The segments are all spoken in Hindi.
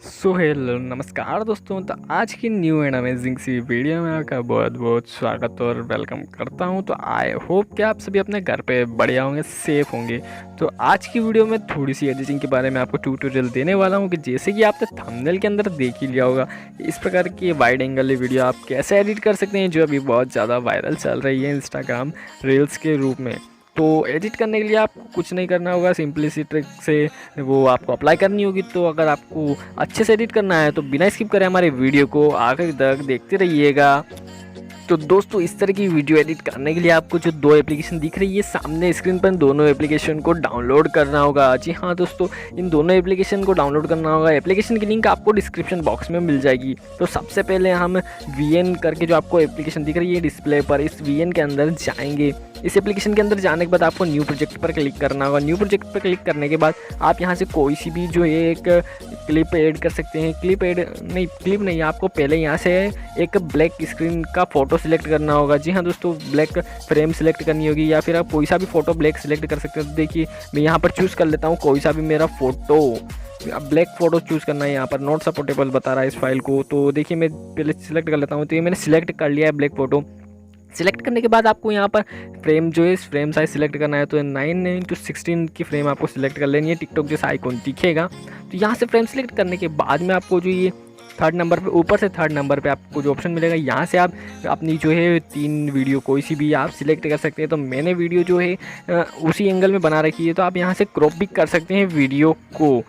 हेलो नमस्कार दोस्तों। तो आज की न्यू एंड अमेजिंग सी वीडियो में आपका बहुत बहुत स्वागत और वेलकम करता हूं। तो आई होप कि आप सभी अपने घर पे बढ़िया होंगे, सेफ होंगे। तो आज की वीडियो में थोड़ी सी एडिटिंग के बारे में आपको ट्यूटोरियल देने वाला हूं कि जैसे कि आपने थंबनेल के अंदर देख ही लिया होगा, इस प्रकार की वाइड एंगल वीडियो आप कैसे एडिट कर सकते हैं, जो अभी बहुत ज़्यादा वायरल चल रही है इंस्टाग्राम रील्स के रूप में। तो एडिट करने के लिए आपको कुछ नहीं करना होगा, सिंपली सी ट्रिक से वो आपको अप्लाई करनी होगी। तो अगर आपको अच्छे से एडिट करना है तो बिना स्किप करें हमारे वीडियो को आखिर तक देखते रहिएगा। तो दोस्तों, इस तरह की वीडियो एडिट करने के लिए आपको जो दो एप्लीकेशन दिख रही है सामने स्क्रीन पर, दोनों एप्लीकेशन को डाउनलोड करना होगा। जी हाँ दोस्तों, इन दोनों एप्लीकेशन को डाउनलोड करना होगा। एप्लीकेशन की लिंक आपको डिस्क्रिप्शन बॉक्स में मिल जाएगी। तो सबसे पहले हम VN करके जो आपको एप्लीकेशन दिख रही है डिस्प्ले पर, इस VN के अंदर जाएंगे। इस एप्लीकेशन के अंदर जाने के बाद आपको न्यू प्रोजेक्ट पर क्लिक करना होगा। न्यू प्रोजेक्ट पर क्लिक करने के बाद आप यहाँ से कोई सी भी जो है एक क्लिप ऐड कर सकते हैं। क्लिप नहीं, आपको पहले यहाँ से एक ब्लैक स्क्रीन का फ़ोटो सिलेक्ट करना होगा। जी हाँ दोस्तों, ब्लैक फ्रेम सिलेक्ट करनी होगी, या फिर आप कोई सा भी फ़ोटो ब्लैक सिलेक्ट कर सकते हैं। तो देखिए मैं यहाँ पर चूज़ कर लेता हूँ कोई सा भी मेरा फ़ोटो। अब ब्लैक फ़ोटो चूज़ करना है, यहाँ पर नॉट सपोर्टेबल बता रहा है इस फाइल को। तो देखिए मैं पहले सिलेक्ट कर लेता हूँ। तो ये मैंने सिलेक्ट कर लिया है ब्लैक फ़ोटो। सिलेक्ट करने के बाद आपको यहाँ पर फ्रेम जो है फ्रेम साइज सिलेक्ट करना है। तो 9:16 की फ्रेम आपको सिलेक्ट कर लेनी है। टिकटॉक जैसा आइकॉन दिखेगा। तो यहाँ से फ्रेम सिलेक्ट करने के बाद में आपको जो ये थर्ड नंबर पे, ऊपर से थर्ड नंबर पे आपको जो ऑप्शन मिलेगा, यहाँ से आप अपनी जो है 3 वीडियो कोई सी भी आप सिलेक्ट कर सकते हैं। तो मैंने वीडियो जो है उसी एंगल में बना रखी है। तो आप यहाँ से क्रॉप भी कर सकते हैं वीडियो को।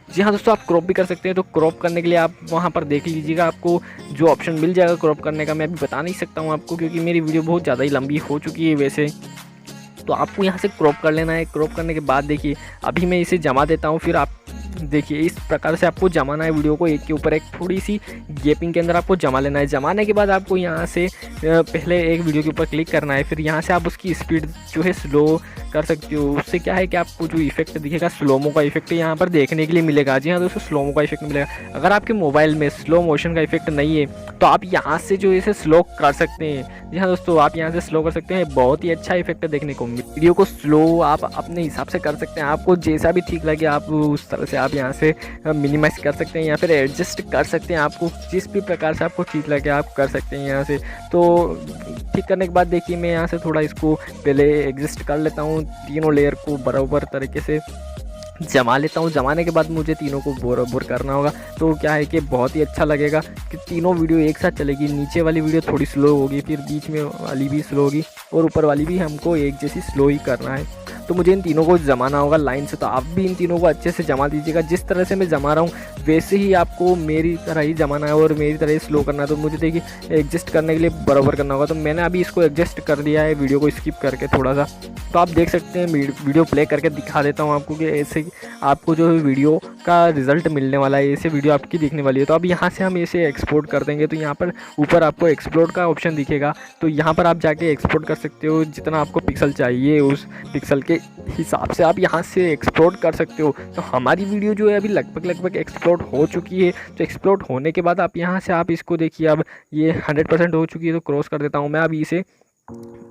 जी हाँ दोस्तों, आप क्रॉप भी कर सकते हैं। तो क्रॉप करने के लिए आप वहाँ पर देख लीजिएगा, आपको जो ऑप्शन मिल जाएगा क्रॉप करने का। मैं अभी बता नहीं सकता हूँ आपको, क्योंकि मेरी वीडियो बहुत ज़्यादा ही लंबी हो चुकी है वैसे। तो आपको यहाँ से क्रॉप कर लेना है। क्रॉप करने के बाद देखिए अभी मैं इसे जमा देता हूँ। फिर आप देखिए इस प्रकार से आपको जमाना है वीडियो को, एक के ऊपर एक थोड़ी सी गैपिंग के अंदर आपको जमा लेना है। जमाने के बाद आपको यहाँ से पहले एक वीडियो के ऊपर क्लिक करना है। फिर यहाँ से आप उसकी स्पीड जो है स्लो कर सकते हो। उससे क्या है कि आपको जो इफेक्ट दिखेगा, स्लोमो का इफेक्ट यहाँ पर देखने के लिए मिलेगा। जी हाँ दोस्तों, स्लोमो का इफेक्ट मिलेगा। अगर आपके मोबाइल में स्लो मोशन का इफेक्ट नहीं है तो आप यहाँ से जो इसे स्लो कर सकते हैं। जी हाँ दोस्तों, आप यहाँ से स्लो कर सकते हैं। बहुत ही अच्छा इफेक्ट देखने को वीडियो को स्लो आप अपने हिसाब से कर सकते हैं। आपको जैसा भी ठीक लगे आप उस तरह से आप यहाँ से मिनिमाइज कर सकते हैं या फिर एडजस्ट कर सकते हैं। आपको जिस भी प्रकार से आपको ठीक लगे आप कर सकते हैं यहाँ से। तो ठीक करने के बाद देखिए मैं यहाँ से थोड़ा इसको पहले एडजस्ट कर लेता हूँ, तीनों लेयर को बराबर तरीके से जमा लेता हूँ। जमाने के बाद मुझे तीनों को बराबर करना होगा। तो क्या है कि बहुत ही अच्छा लगेगा कि तीनों वीडियो एक साथ चलेगी। नीचे वाली वीडियो थोड़ी स्लो होगी, फिर बीच में वाली भी स्लो होगी, और ऊपर वाली भी हमको एक जैसी स्लो ही करना है। तो मुझे इन तीनों को जमाना होगा लाइन से। तो आप भी इन तीनों को अच्छे से जमा दीजिएगा। जिस तरह से मैं जमा रहा हूँ वैसे ही आपको मेरी तरह ही जमाना है और मेरी तरह ही स्लो करना है। तो मुझे देखिए एडजस्ट करने के लिए बराबर करना होगा। तो मैंने अभी इसको एडजस्ट कर दिया है वीडियो को स्किप करके थोड़ा सा। तो आप देख सकते हैं, वीडियो प्ले करके दिखा देता हूँ आपको कि ऐसे आपको जो वीडियो का रिज़ल्ट मिलने वाला है, ऐसे वीडियो आपकी दिखने वाली है। तो अब यहाँ से हम इसे एक्सपोर्ट कर देंगे। तो यहाँ पर ऊपर आपको एक्सपोर्ट का ऑप्शन दिखेगा। तो यहाँ पर आप जाके एक्सपोर्ट कर सकते हो। जितना आपको पिक्सल चाहिए उस पिक्सल के हिसाब से आप यहाँ से एक्सपोर्ट कर सकते हो। तो हमारी वीडियो जो है अभी लगभग एक्सपोर्ट हो चुकी है। तो एक्सपोर्ट होने के बाद आप यहाँ से आप इसको देखिए, अब ये 100% हो चुकी है। तो क्रॉस कर देता हूँ मैं। अभी इसे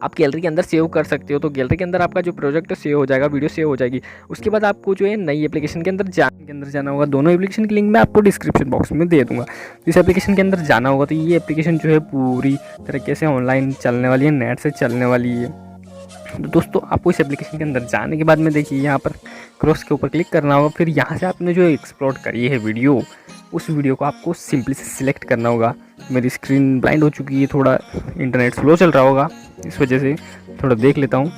आप गैलरी के अंदर सेव कर सकते हो। तो गैलरी के अंदर आपका जो प्रोजेक्ट सेव हो जाएगा, वीडियो सेव हो जाएगी। उसके बाद आपको जो है नई एप्लीकेशन के अंदर जाना होगा। दोनों एप्लीकेशन की लिंक मैं आपको डिस्क्रिप्शन बॉक्स में दे दूंगा। इस एप्लीकेशन के अंदर जाना होगा। तो ये एप्लीकेशन जो है पूरी तरीके से ऑनलाइन चलने वाली है, नेट से चलने वाली है। तो दोस्तों, आपको इस एप्लीकेशन के अंदर जाने के बाद में देखिए यहाँ पर क्रॉस के ऊपर क्लिक करना होगा। फिर यहाँ से आपने जो एक्सप्लोर करी है वीडियो, उस वीडियो को आपको सिंपली से सिलेक्ट करना होगा। मेरी स्क्रीन ब्लाइंड हो चुकी है, थोड़ा इंटरनेट स्लो चल रहा होगा, इस वजह से थोड़ा देख लेता हूँ।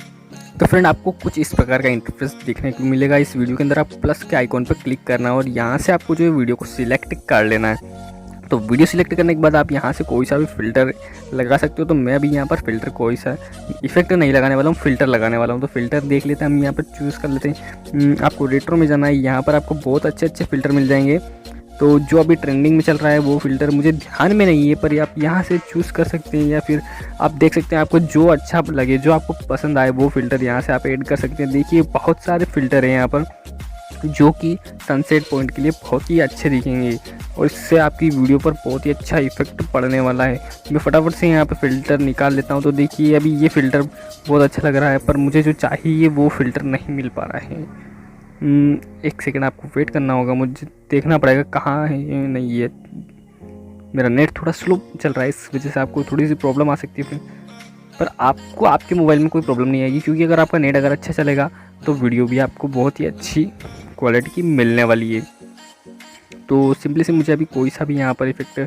तो फ्रेंड, आपको कुछ इस प्रकार का इंटरफेस देखने को मिलेगा। इस वीडियो के अंदर आप प्लस के आइकॉन पर क्लिक करना है और यहाँ से आपको जो है वीडियो को सिलेक्ट कर लेना है। तो वीडियो सिलेक्ट करने के बाद आप यहाँ से कोई सा भी फ़िल्टर लगा सकते हो। तो मैं अभी यहाँ पर फ़िल्टर कोई सा इफेक्ट नहीं लगाने वाला हूँ, फ़िल्टर लगाने वाला हूँ। तो फ़िल्टर देख लेते हैं, हम यहाँ पर चूज़ कर लेते हैं। आपको रेट्रो में जाना है। यहाँ पर आपको बहुत अच्छे फ़िल्टर मिल जाएंगे। तो जो अभी ट्रेंडिंग में चल रहा है वो फ़िल्टर मुझे ध्यान में नहीं है, पर आप यहाँ से चूज़ कर सकते हैं, या फिर आप देख सकते हैं आपको जो अच्छा लगे, जो आपको पसंद आए वो फ़िल्टर यहाँ से आप ऐड कर सकते हैं। देखिए बहुत सारे फ़िल्टर हैं यहाँ पर, जो कि सनसेट पॉइंट के लिए बहुत ही अच्छे दिखेंगे और इससे आपकी वीडियो पर बहुत ही अच्छा इफेक्ट पड़ने वाला है। मैं फटाफट से यहाँ पे फ़िल्टर निकाल लेता हूँ। तो देखिए अभी ये फ़िल्टर बहुत अच्छा लग रहा है, पर मुझे जो चाहिए वो फ़िल्टर नहीं मिल पा रहा है। एक सेकंड आपको वेट करना होगा, मुझे देखना पड़ेगा कहाँ है ये। नहीं, ये मेरा नेट थोड़ा स्लो चल रहा है, इस वजह से आपको थोड़ी सी प्रॉब्लम आ सकती है फ्रेंड। पर आपको आपके मोबाइल में कोई प्रॉब्लम नहीं आएगी, क्योंकि अगर आपका नेट अगर अच्छा चलेगा तो वीडियो भी आपको बहुत ही अच्छी क्वालिटी की मिलने वाली है। तो सिंपली से मुझे अभी कोई सा भी यहाँ पर इफेक्ट,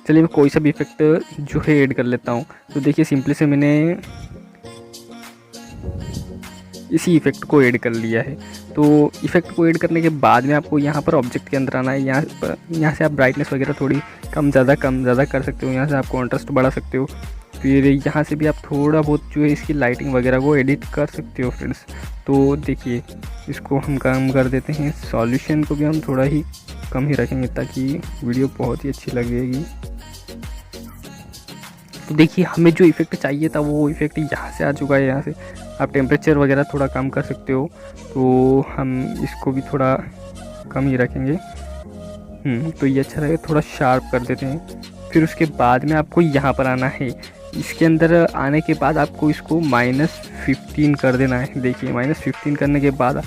चलिए मैं कोई सा भी इफेक्ट जो है ऐड कर लेता हूँ। तो देखिए सिंपली से मैंने इसी इफेक्ट को ऐड कर लिया है। तो इफेक्ट को ऐड करने के बाद में आपको यहाँ पर ऑब्जेक्ट के अंदर आना है। यहाँ से आप ब्राइटनेस वगैरह थोड़ी कम ज़्यादा कर सकते हो। यहाँ से आप कॉन्ट्रास्ट बढ़ा सकते हो। फिर यहाँ से भी आप थोड़ा बहुत जो है इसकी लाइटिंग वगैरह को एडिट कर सकते हो फ्रेंड्स। तो देखिए इसको हम कम कर देते हैं, सॉल्यूशन को भी हम थोड़ा ही कम ही रखेंगे ताकि वीडियो बहुत ही अच्छी लगेगी। तो देखिए हमें जो इफ़ेक्ट चाहिए था वो इफ़ेक्ट यहाँ से आ चुका है। यहाँ से आप टेम्परेचर वगैरह थोड़ा कम कर सकते हो। तो हम इसको भी थोड़ा कम ही रखेंगे। तो ये अच्छा रहेगा, थोड़ा शार्प कर देते हैं। फिर उसके बाद में आपको यहाँ पर आना है। इसके अंदर आने के बाद आपको इसको -15 कर देना है। देखिए -15 करने के बाद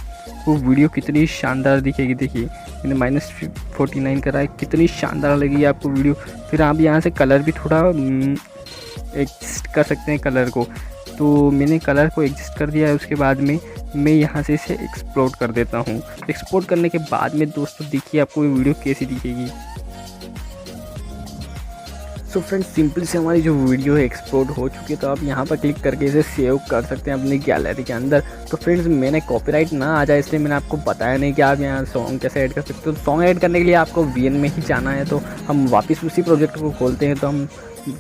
वो वीडियो कितनी शानदार दिखेगी। देखिए मैंने -49 करा है, कितनी शानदार लगेगी आपको वीडियो। फिर आप यहाँ से कलर भी थोड़ा एडजस्ट कर सकते हैं कलर को। तो मैंने कलर को एडजस्ट कर दिया है। उसके बाद में मैं यहाँ से इसे एक्सपोर्ट कर देता हूँ। एक्सपोर्ट करने के बाद में दोस्तों देखिए आपको ये वीडियो कैसी दिखेगी। सो फ्रेंड्स सिंपली से हमारी जो वीडियो है एक्सपोर्ट हो चुकी है। तो आप यहाँ पर क्लिक करके इसे सेव कर सकते हैं अपनी गैलरी के अंदर। तो फ्रेंड्स मैंने कॉपीराइट ना आ जाए इसलिए मैंने आपको बताया नहीं कि आप यहाँ सॉन्ग कैसे ऐड कर सकते हो। तो सॉन्ग ऐड करने के लिए आपको वीएन में ही जाना है। तो हम वापस उसी प्रोजेक्ट को खोलते हैं। तो हम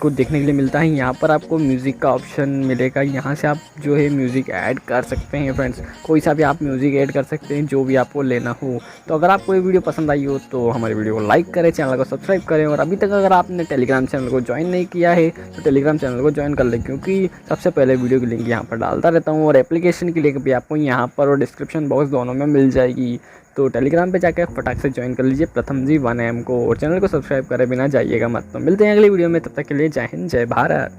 को देखने के लिए मिलता है, यहाँ पर आपको म्यूज़िक का ऑप्शन मिलेगा। यहाँ से आप जो है म्यूज़िक ऐड कर सकते हैं फ्रेंड्स। कोई सा भी आप म्यूज़िक ऐड कर सकते हैं जो भी आपको लेना हो। तो अगर आपको ये वीडियो पसंद आई हो तो हमारी वीडियो को लाइक करें, चैनल को सब्सक्राइब करें। और अभी तक अगर आपने टेलीग्राम चैनल को ज्वाइन नहीं किया है तो टेलीग्राम चैनल को ज्वाइन कर लें, क्योंकि सबसे पहले वीडियो की लिंक यहाँ पर डालता रहता हूँ। और एप्लीकेशन की लिंक भी आपको यहाँ पर और डिस्क्रिप्शन बॉक्स दोनों में मिल जाएगी। तो टेलीग्राम पे जाकर फटाक से ज्वाइन कर लीजिए प्रथम जी 1am को, और चैनल को सब्सक्राइब करे बिना जाइएगा मत। तो मिलते हैं अगली वीडियो में, तब तक के लिए जय हिंद जय भारत।